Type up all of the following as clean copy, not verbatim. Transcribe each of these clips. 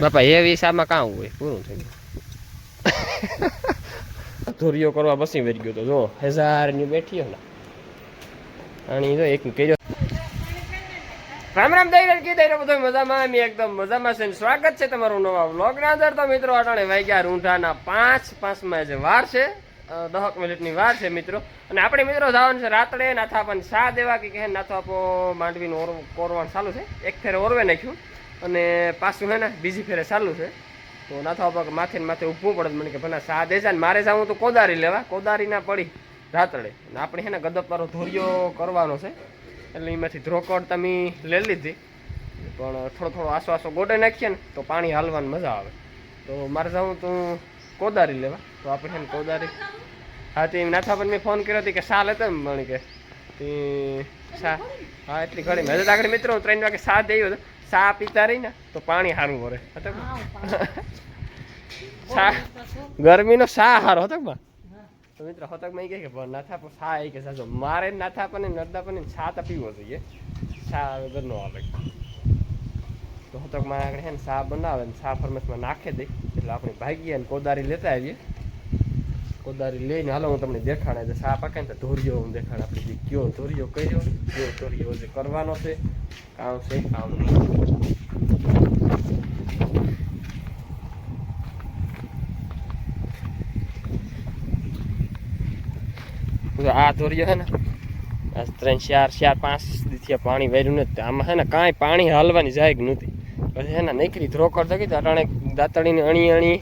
બાપા એવી હિસાબમાં કાં હોય પૂરું થઈ ગયું. ધોરીઓ કરવા બસી વેરી ગયો તો જો 1000 ની બેઠી ને આની જો એક કર્યો. રામ રામ દઈ કે દઈ બધો મજામાં મેં એકદમ મજામાં છે. સ્વાગત છે તમારું નવા વ્લોગ ના અંદર. તો મિત્રો અટાણે વાગ્યા રૂંઢાના 5:05 જે વાર છે 10 મિનિટની વાર છે મિત્રો. અને આપણે મિત્રો જવાનું છે રાત્રે નાથા પણ સા દેવા કે નાથો આપો માંડવીનું કોરવાનું ચાલુ છે. એક ફેરે ઓરવે નાખ્યું અને પાછું હે ને બીજી ફેરે ચાલુ છે. તો નાથો આપો માથે ને માથે ઊભું પડે મને કે ભના સા દેજા ને મારે જાઉં તો કોદારી લેવા. કોદારી ના પડી રાત્રે અને આપણે હે ને ગદપવાળો ધોરિયો કરવાનો છે એટલે એમાંથી ધ્રોકડ તમે લઈ લીધી પણ થોડો થોડો આસો આસો ગોડે નાખીએ ને તો પાણી હાલવાની મજા આવે. તો મારે જાઉં તો કોદારી લેવા. તો આપણે છે ને કોદારી હા તે નાથા પણ મેં ફોન કર્યો હતો કે સા લેતો ને મને કે સા હા એટલી ઘડી મેં તો આગળ મિત્રો 3 વાગે સા દેયો હતો. સા પીતા રહી ને તો પાણી સારું ભરે સા ગરમીનો સા સારો હતો બા. તો મિત્રો હતકમાં એ કહે કે નાથા પણ સા એ કે સાચો મારે નાથા પણ નરદા પણ સા તો પીવો જોઈએ. સા વગર નો આવે. તો હતકમાં આગળ છે ને સા બનાવે ને સા ફરમેશમાં નાખી દઈ એટલે આપણે ભાગીએ ને કોદારી લેતા આવીએ. કોદારી લઈને હાલો હું તમને દેખાડે સા પાકે ને તો ધોરિયો હું દેખાડે આપણે જે કયો ધોરિયો કર્યો કયો ધોરિયો જે કરવાનો છે કામ છે કામ નહીં. આ ધોરિયો છે ને 3 4 5 દીથી પાણી વેર્યું નથી. આમાં છે ને કાંઈ પાણી હાલવાની જાય જ નહોતી. પછી છે ને નીકળી ધ્રોકડ થઈ ગઈ અટાણે દાંતડીની અણી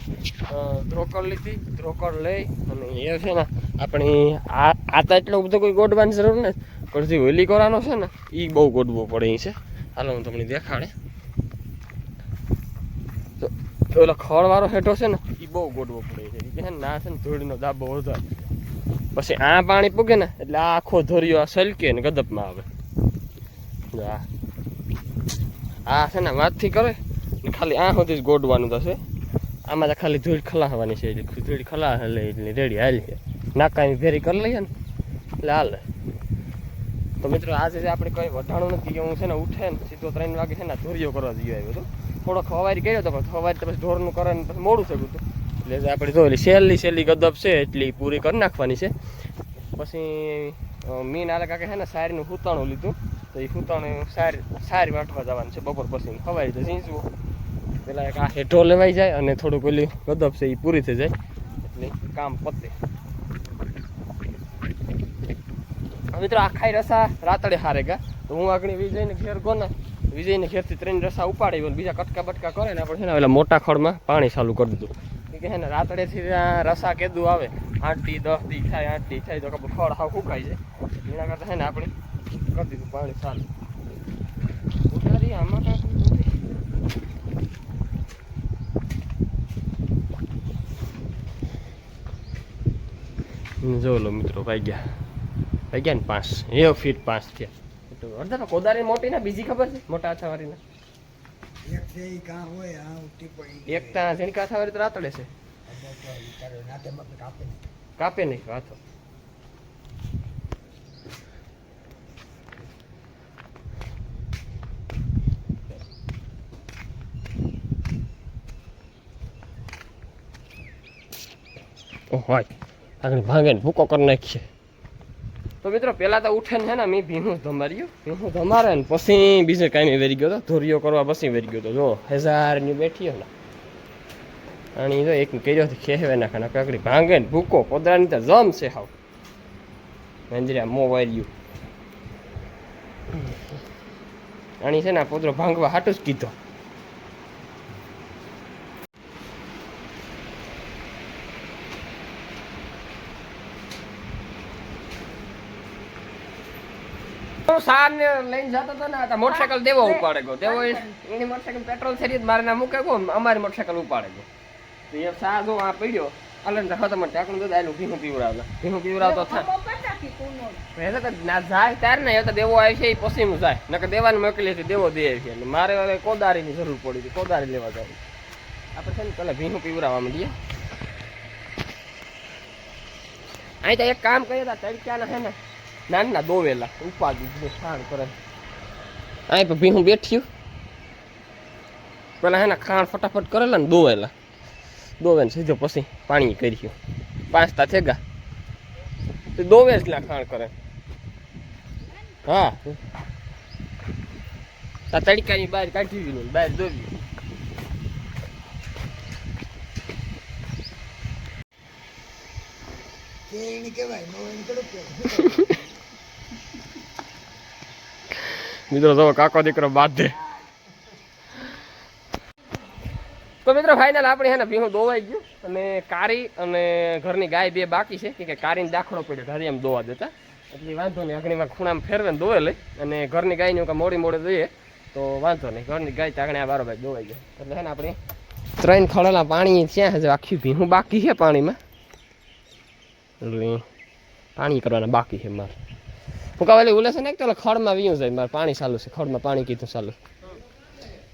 ધ્રોકડ લીધી. ધ્રોકડ લઈ અને એ છે ને આપણી આ તો એટલો બધો કોઈ ગોડવાની જરૂર નથી. પણ જે હોલી કરવાનો છે ને એ બહુ ગોડવો પડે છે. હાલો હું તમને દેખાડે. તો ઓલો ખળવાળો હેઠો છે ને એ બહુ ગોડવો પડે છે. એ છે ને ના છે ને ધૂળનો દાબો વધારે. પછી આ પાણી પૂગે ને એટલે આ આખો ધોરિયો આ સલકે ને ગદપમાં આવે. આ છે ને વાતથી કરે ને ખાલી આ સુધી જ ગોડવાનું થશે. આમાં તો ખાલી ધૂળ ખલાવવાની છે. ધૂળ ખલા એટલે રેડી હાલ છે. નાકાની ભેરી કરી લઈએ ને એટલે હાલે. તો મિત્રો આજે આપણે કંઈ વઢાણું નથી કે હું છે ને ઉઠે ને સીધો 3 વાગે છે ને ધોરિયો કરવા જઈ આવ્યો હતો. થોડોક હવારી કર્યો હતો પણ હવારી તો પછી ઢોરનું કરે ને પછી મોડું થયું હતું. એટલે આપણે જો સહેલી ગદપ છે એટલી પૂરી કરી નાખવાની છે. પછી મીન આલે કાકે છે ને સારીનું હુતાણું લીધું. તો એ હુતાણું સારી વાટવા જવાનું છે બપોર પછી. ખવાય તો ઝીંચવું પેલા એક આ હેઠો લેવાઈ જાય અને થોડુંક ઓલી ગદપ છે એ પૂરી થઈ જાય એટલે કામ પતે. મિત્રો આખાઈ રસા રાતડે હારે ગયા. તો હું આગળ વિજયને ઘેર ગોને વિજયને ઘેરથી 3 રસા ઉપાડી બીજા કટકા બટકા કરે ને આપણે છે ને પેલા મોટા ખડમાં પાણી ચાલુ કરી દીધું. કે છે ને રાતડેથી રસા કેદું આવે 8 દી 10 દી થાય 8 દી થાય તો ખડ હાવ ફૂંકાઈ જાય. એના કરતાં છે ને આપણે કરી દીધું પાણી ચાલુ. ઉતારી આમાં કાંઈ જો લો મિત્રો વાગ્યા ને 5 1 ફીટ 5 થયા. અડધા કોદારી મોટી ને બીજી ખબર છે મોટા આછાવાળી ને એક તા ઝીણકા આછાવાળી તો રાતડે છે કાપે નહીં વાતો. હોય આગળ ભાંગે ને ભૂકો કરી નાખીએ. તો મિત્રો પેલા તો ઉઠે ને મેં ભીનું ધમાર્યું. ભીનું ધમારે ને પછી બીજે કાંઈ નહીં વેરી ગયો હતો. ધોરિયો કરવા પછી વેરી ગયો હતો. જો 1000 ની બેઠી ને આની જો એક કર્યો ખેવે નાખે કાકડી ભાંગે ને ભૂકો કોદરાની તો જમ છે હાવ મંજરા મો વાર્યું. આની છે ને પોદરો ભાંગવા હાટું જ કીધો. સાર ને લઈને જતો હતો ને મોટરસાયકલ દેવો ઉપાડે ગયો. દેવો એની મોટરસાયકલ પેટ્રોલ છે મારે ના મૂકે ગયો અમારી મોટરસાયકલ ઉપાડે ગયો. તો એ સા જો આ પડ્યો અલન તો તમે ટાકણું તો આયલું ભીનું પીવડાવતો થાય ના જાય ત્યારે ને એ તો દેવો આવે છે એ પછી હું જાય નકર દેવાની મોકલી છે દેવો દે છે. એટલે મારે હવે કોદારીની જરૂર પડી હતી. કોદારી લેવા જાય આપણે છે ને પેલા ભીનું પીવડાવવા માંડીએ. અહીં તો એક કામ કરીએ તા તડક્યાના હે ને નાના દોવેલા ઉપાડી ખાણ કરે અહીં પણ ભીહું બેઠ્યું પેલા હે ને ખાણ ફટાફટ કરેલા ને દોવે ને સીધો પછી પાણી કર્યું 5 તા થેગા દોવે જ ના ખાણ કરે હા તા તડકાની બહાર કાઢી દીધું બહાર દોવ્યું મિત્રો તો કાકો દીકરો બાંધે તો મિત્રો ફાઇનલ આપણે હે ને ભીહું દોવાઈ ગયું અને કારી અને ઘરની ગાય બે બાકી છે કે કારીને દાખલો પડ્યો ઘરે એમ દોવા દેતા એટલે વાંધો નહીં આગળમાં ખૂણામાં ફેરવે ને દોવે લઈ અને ઘરની ગાયને મોડે જોઈએ તો વાંધો નહીં ઘરની ગાય તાગણે આ બારોબાર દોવાઈ ગયો એટલે હે ને આપણે 3 ખળેલા પાણી ત્યાં હજુ આખી ભીહું બાકી છે પાણીમાં એટલે પાણી કરવાના બાકી છે મારે હું કાલે ઉલેસ ને તો ખડમાં વીયું જાય મારે પાણી ચાલુ છે ખડમાં પાણી કીધું ચાલુ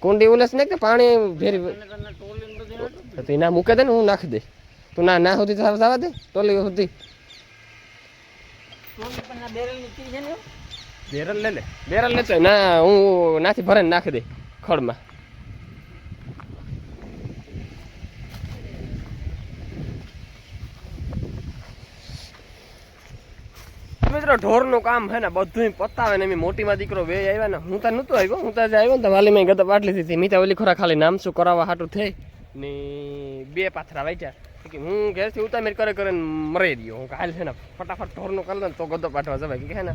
કુંડી ઉલેસ ને કે પાણી ભેરી તો ના મૂકે દે ને હું નાખી દે તું ના સુધી જવા દે ટોલી સુધી બેરલ લે બેરલ લેતો ના હું નાથી ભરે નાખી દે ખડમાં મિત્રો ઢોરનું કામ છે ને બધું પતાવે ને એમ મોટીમાં દીકરો બે આવ્યા ને હું તો નહોતો આવ્યો હું તો આવ્યો ને તો વાલીમાં ગદપ આટલી હતી મીઠા ઓલી ખોરા ખાલી નામ શું કરાવવા હાટું થઈ ને 2 પાથરા વાંચ્યા કે હું ઘેરથી ઉતામેર કરે મરી રહ્યો હું હાલ છે ને ફટાફટ ઢોરનું કરી ને તો ગદપ પાઠવા જવાય કે હે ને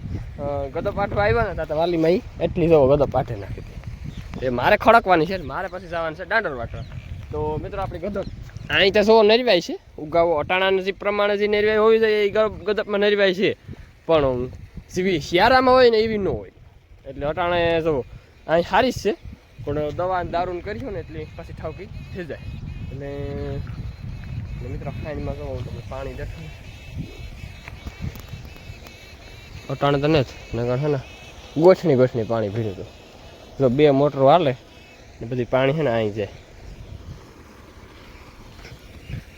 ગદપ પાઠવા આવ્યા ને તો વાલીમાં એટલી જવો ગદપ પાઠે નાખી હતી એ મારે ખડકવાની છે મારે પછી જવાનું છે દાંડર વાટવા તો મિત્રો આપણી ગદપ અહીં તો શું નરવાય છે ઉગાવો અટાણાના જે પ્રમાણે જે નરવાય હોવી જોઈએ એ ગદપમાં નરવાય છે પણ જેવી શિયાળામાં હોય ને એવી ન હોય એટલે અટાણે જો અહીં સારી જ છે પણ દવા દારૂને કરીશું ને એટલે પાછી ઠાવકી થઈ જાય એટલે મિત્રો ખાંડમાં કહું તમે પાણી દેખો અટાણે તો નથી નગર છે ને ગોઠણી પાણી ભીડ્યું હતું જો 2 મોટરો હાલે ને બધી પાણી છે ને અહીં જાય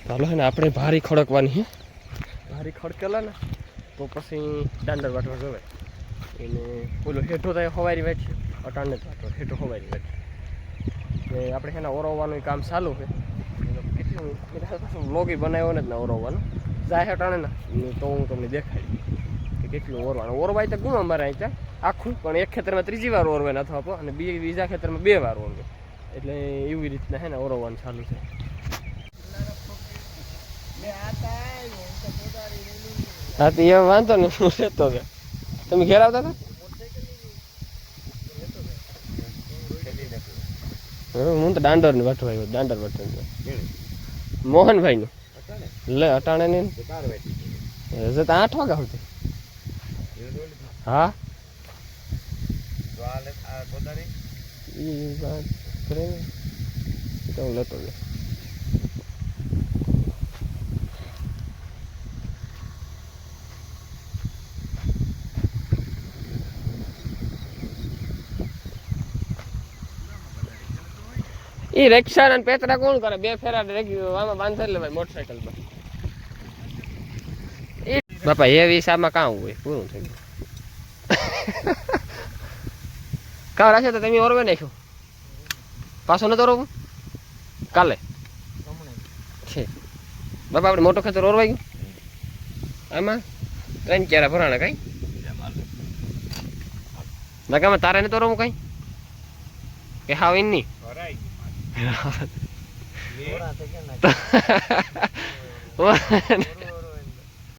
ચાલો છે ને આપણે ભારી ખડકવાની છે ભારી ખડકેલા ને તો પછી દાંડર વાટવા જવાય એને ઓલો હેઠો થાય હવારી વાંચ્યું અટાણે વાટો હેઠો હવારી વાંચ્યું ને આપણે એના ઓરવવાનું કામ ચાલુ છે કેટલું લોગી બનાવ્યો ને જ ના ઓરવવાનું જાય અટાણે ને તો હું તમને દેખાડી કે કેટલું ઓરવાનું ઓરવાય તો ગુણ અમારે અહીં ત્યાં આખું પણ એક ખેતરમાં 3જી વાર ઓરવે નથી આપો અને બીજા ખેતરમાં 2 વાર ઓરવે એટલે એવી રીતના હે ને ઓરવવાનું ચાલુ છે હા તો એ વાંધો ને હું રહેતો હતો તમે ઘેર આવતા હતા હું તો દાંડર ને વાટવા આવ્યો દાંડર વાટવા મોહનભાઈ નું લે અટાણે ને 8 વાગ્યા સુધી હા હું લેતો એ રિક્ષા અને પેતરા કોણ કરે 2 ફેરા આમાં બાંધે લે ભાઈ મોટરસાઇકલ પર એ બાપા એ વિસામાં કાં હોય પૂરું થઈ ગયું કાં રાખે તો તમે ઓરવે નાખ્યો પાછો નતો ઓરવું કાલે છે બાપા આપણે મોટો ખેતર ઓરવાઈ ગયું આમાં 3 ક્યારા ભરાણા કઈ નકામાં તારે ને તો ઓરવું કઈ કે હાવ ઇન્ની